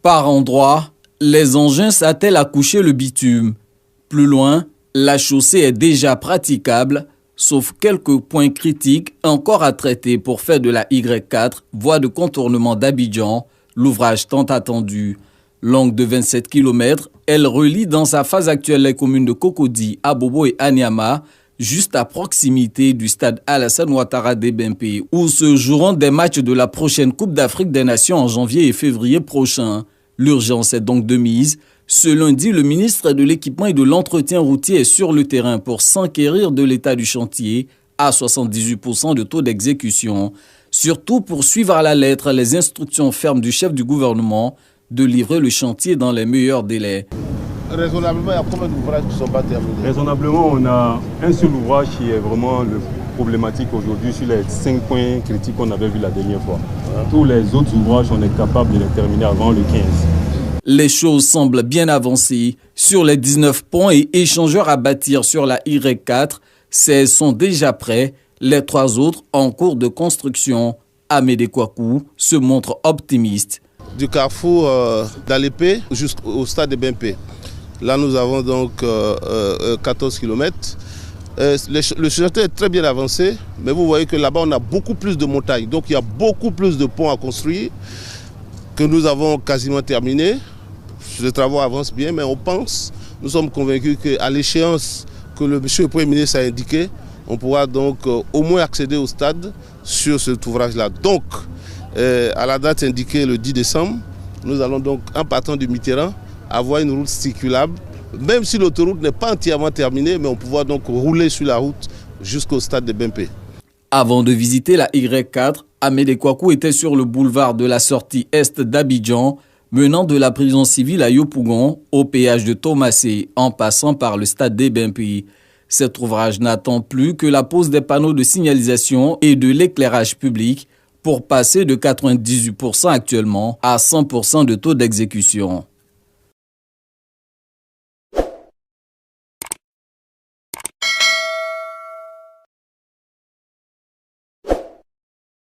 Par endroits, les engins s'attellent à coucher le bitume. Plus loin, la chaussée est déjà praticable, sauf quelques points critiques encore à traiter pour faire de la Y4, voie de contournement d'Abidjan, l'ouvrage tant attendu. Longue de 27 km, elle relie dans sa phase actuelle les communes de Cocody, Abobo et Anyama, juste à proximité du stade Alassane Ouattara d'Ebempe, où se joueront des matchs de la prochaine Coupe d'Afrique des Nations en janvier et février prochain. L'urgence est donc de mise. Ce lundi, le ministre de l'Équipement et de l'Entretien routier est sur le terrain pour s'enquérir de l'état du chantier à 78% de taux d'exécution. Surtout pour suivre à la lettre les instructions fermes du chef du gouvernement de livrer le chantier dans les meilleurs délais. Raisonnablement, il y a combien d'ouvrages qui ne sont pas terminés? Raisonnablement, on a un seul ouvrage qui est vraiment le problématique aujourd'hui sur les 5 points critiques qu'on avait vus la dernière fois. Tous les autres ouvrages, on est capable de les terminer avant le 15. Les choses semblent bien avancées. Sur les 19 ponts et échangeurs à bâtir sur la Y4, 16 sont déjà prêts. Les 3 autres en cours de construction. Amédée Kouakou se montre optimiste. Du carrefour d'Alépé jusqu'au stade de Bempe. Là, nous avons donc 14 km. Le chantier est très bien avancé, mais vous voyez que là-bas, on a beaucoup plus de montagnes. Donc, il y a beaucoup plus de ponts à construire que nous avons quasiment terminé. Les travaux avancent bien, mais nous sommes convaincus qu'à l'échéance que le monsieur le Premier ministre a indiqué, on pourra donc au moins accéder au stade sur cet ouvrage-là. Donc, à la date indiquée le 10 décembre, nous allons donc, en partant du Mitterrand, avoir une route circulable. Même si l'autoroute n'est pas entièrement terminée, mais on pourra donc rouler sur la route jusqu'au stade de Bempe. Avant de visiter la Y4, Amédée Kouakou était sur le boulevard de la sortie est d'Abidjan, menant de la prison civile à Yopougon au péage de Thomasé, en passant par le stade d'Ebempe. Cet ouvrage n'attend plus que la pose des panneaux de signalisation et de l'éclairage public pour passer de 98% actuellement à 100% de taux d'exécution.